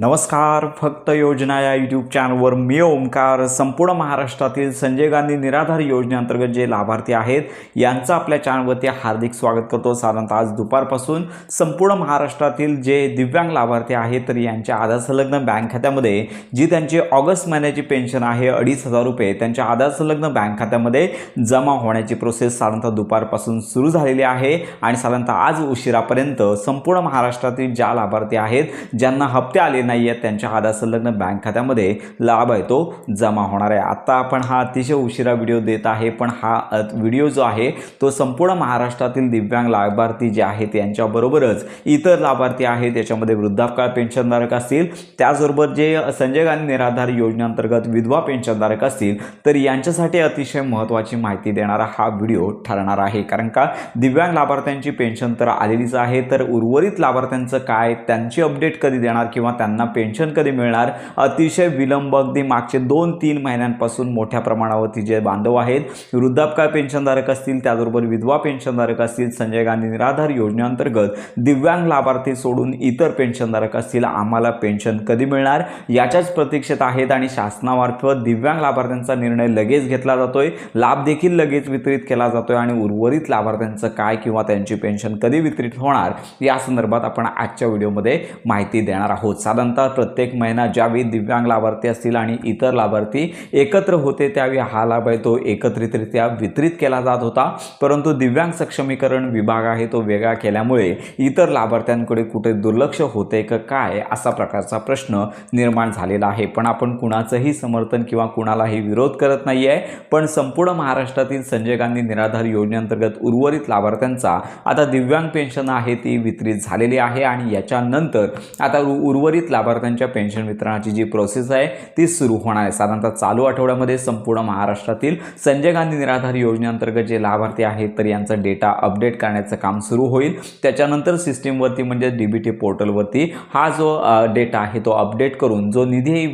नमस्कार. फक्त योजना या यूट्यूब चॅनलवर मी ओमकार संपूर्ण महाराष्ट्रातील संजय गांधी निराधार योजनेअंतर्गत जे लाभार्थी आहेत यांचं आपल्या चॅनलवरती हार्दिक स्वागत करतो. साधारणतः आज दुपारपासून संपूर्ण महाराष्ट्रातील जे दिव्यांग लाभार्थी आहेत तर यांच्या आधार संलग्न बँक खात्यामध्ये जी त्यांची ऑगस्ट महिन्याची पेन्शन आहे 2,500 रुपये त्यांच्या आधार संलग्न बँक खात्यामध्ये जमा होण्याची प्रोसेस साधारणतः दुपारपासून सुरू झालेली आहे आणि साधारणतः आज उशिरापर्यंत संपूर्ण महाराष्ट्रातील ज्या लाभार्थी आहेत ज्यांना हप्ते आले नाही आहेत त्यांच्या आधार संलग्न बँक खात्यामध्ये लाभ आहे तो जमा होणार आहे. आता आपण हा अतिशय उशिरा व्हिडिओ देत आहे, पण हा व्हिडिओ जो आहे तो संपूर्ण महाराष्ट्रातील दिव्यांग लाभार्थी जे आहेत यांच्याबरोबरच इतर लाभार्थी आहेत त्याच्यामध्ये वृद्धापकाळ पेन्शनधारक असतील, त्याचबरोबर जे संजय गांधी निराधार योजनेअंतर्गत विधवा पेन्शनधारक असतील तर यांच्यासाठी अतिशय महत्त्वाची माहिती देणारा हा व्हिडिओ ठरणार आहे. कारण का दिव्यांग लाभार्थ्यांची पेन्शन तर आलेलीच आहे, तर उर्वरित लाभार्थ्यांचं काय, त्यांची अपडेट कधी देणार किंवा त्यांना पेन्शन कधी मिळणार, अतिशय विलंब अगदी मागचे 2-3 महिन्यांपासून मोठ्या प्रमाणावरती जे बांधव आहेत वृद्धापकाळ पेन्शनधारक असतील, त्याचबरोबर विधवा पेन्शनधारक असतील, संजय गांधी निराधार योजनेअंतर्गत दिव्यांग लाभार्थी सोडून इतर पेन्शनधारक असतील, आम्हाला पेन्शन कधी मिळणार याच्याच प्रतीक्षेत आहेत आणि शासनामार्फत दिव्यांग लाभार्थ्यांचा निर्णय लगेच घेतला जातोय, लाभ देखील लगेच वितरित केला जातोय आणि उर्वरित लाभार्थ्यांचं काय किंवा त्यांची पेन्शन कधी वितरित होणार या संदर्भात आपण आजच्या व्हिडिओमध्ये माहिती देणार आहोत. साधारणतः प्रत्येक महिना ज्यावेळी दिव्यांग लाभार्थी असतील आणि इतर लाभार्थी एकत्र होते त्यावेळी हा लाभ आहे तो एकत्रितरित्या वितरित केला जात होता, परंतु दिव्यांग सक्षमीकरण विभाग आहे तो वेगळा केल्यामुळे इतर लाभार्थ्यांकडे कुठे दुर्लक्ष होते का काय असा प्रकारचा प्रश्न निर्माण झालेला आहे. पण आपण कुणाचंही समर्थन किंवा कुणालाही विरोध करत नाही आहे, पण संपूर्ण महाराष्ट्रातील संजय गांधी निराधार योजनेअंतर्गत उर्वरित लाभार्थ्यांचा आता दिव्यांग पेन्शन आहे ती वितरित झालेली आहे आणि याच्यानंतर आता उर्वरित लाभार्थ्यांच्या पेन्शन वितरणाची जी प्रोसेस आहे ती सुरू होणार आहे. साधारणतः चालू आठवड्यामध्ये संपूर्ण महाराष्ट्रातील संजय गांधी निराधार योजनेअंतर्गत जे लाभार्थी आहेत तर यांचा डेटा अपडेट करण्याचं काम सुरू होईल. त्याच्यानंतर सिस्टीमवरती म्हणजे DBT पोर्टलवरती हा जो डेटा आहे तो अपडेट करून जो निधी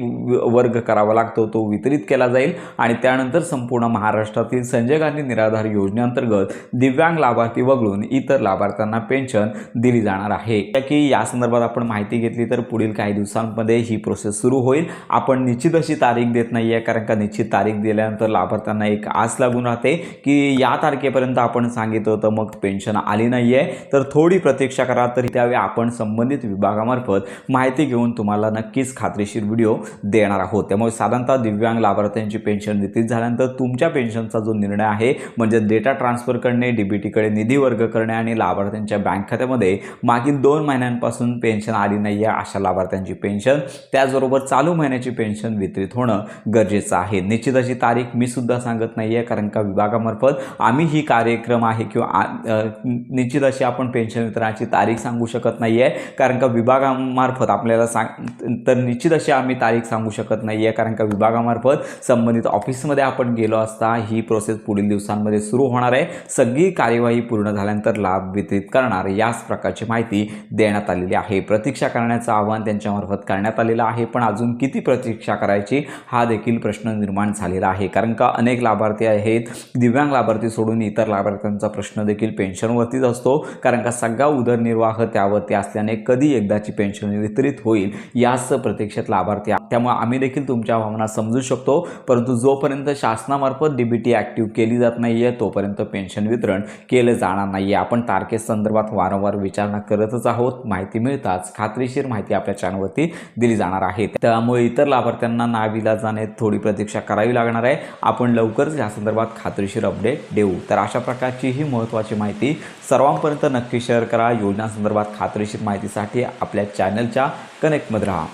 वर्ग करावा लागतो तो वितरित केला जाईल आणि त्यानंतर संपूर्ण महाराष्ट्रातील संजय गांधी निराधार योजनेअंतर्गत दिव्यांग लाभार्थी वगळून इतर लाभार्थ्यांना पेन्शन दिली जाणार आहे. की या संदर्भात आपण माहिती घेतली तर पुढील काही दिवसांमध्ये ही प्रोसेस सुरू होईल. आपण निश्चित अशी तारीख देत नाही आहे, कारण का निश्चित तारीख दिल्यानंतर लाभार्थ्यांना एक आस लागून राहते की या तारखेपर्यंत आपण सांगितलं होतं मग पेन्शन आली नाही आहे तर थोडी प्रतीक्षा करा. तर त्यावेळी आपण संबंधित विभागामार्फत माहिती घेऊन तुम्हाला नक्कीच खात्रीशीर व्हिडिओ देणार आहोत. त्यामुळे साधारणतः दिव्यांग लाभार्थ्यांची पेन्शन वितरित झाल्यानंतर तुमच्या पेन्शनचा जो निर्णय आहे म्हणजे डेटा ट्रान्सफर करणे, DBTकडे निधी वर्ग करणे आणि लाभार्थ्यांच्या बँक खात्यामध्ये मागील 2 महिन्यांपासून पेन्शन आली नाही आहे अशा लाभार्थ्यांची पेन्शन त्याचबरोबर चालू महिन्याची पेन्शन वितरित होणं गरजेचं आहे. निश्चित अशी तारीख मी सुद्धा सांगत नाही आहे, कारण का विभागामार्फत आम्ही ही कार्यक्रम आहे किंवा निश्चित अशी आपण पेन्शन वितरणाची तारीख सांगू शकत नाही आहे, कारण का विभागामार्फत आपल्याला तर निश्चित अशी आम्ही तारीख सांगू शकत नाही आहे, कारण का विभागामार्फत संबंधित ऑफिसमध्ये आपण गेलो असता ही प्रोसेस पुढील दिवसांमध्ये सुरू होणार आहे. सगळी कार्यवाही पूर्ण झाल्यानंतर लाभ वितरित करणार याच प्रकारची माहिती देण्यात आलेली आहे. प्रतीक्षा करण्याचं आवाहन त्यांच्यामार्फत करण्यात आलेला आहे, पण अजून किती प्रतीक्षा करायची हा देखील प्रश्न निर्माण झालेला आहे, कारण का अनेक लाभार्थी आहेत दिव्यांग लाभार्थी सोडून इतर लाभार्थ्यांचा प्रश्न देखील पेन्शनवरतीच असतो, कारण का सगळा उदरनिर्वाह त्यावरती असल्याने कधी एकदाची पेन्शन वितरित होईल याच प्रतीक्षेत लाभार्थी. त्यामुळे आम्ही देखील तुमच्या भावना समजू शकतो, परंतु जोपर्यंत शासनामार्फत DBT ॲक्टिव्ह केली जात नाही आहे तोपर्यंत पेन्शन वितरण केलं जाणार नाही आहे. आपण तारखेसंदर्भात वारंवार विचारणा करतच आहोत, माहिती मिळताच खात्रीशीर माहिती आपल्या चॅनलवरती दिली जाणार आहे. त्यामुळे इतर लाभार्थ्यांना नाविलाजाने थोडी प्रतीक्षा करावी लागणार आहे. आपण लवकरच या संदर्भात खात्रीशीर अपडेट देऊ. तर अशा प्रकारची ही महत्त्वाची माहिती सर्वांपर्यंत नक्की शेअर करा. योजनांसंदर्भात खात्रीशीर माहितीसाठी आपल्या चॅनलच्या कनेक्टमध्ये राहा.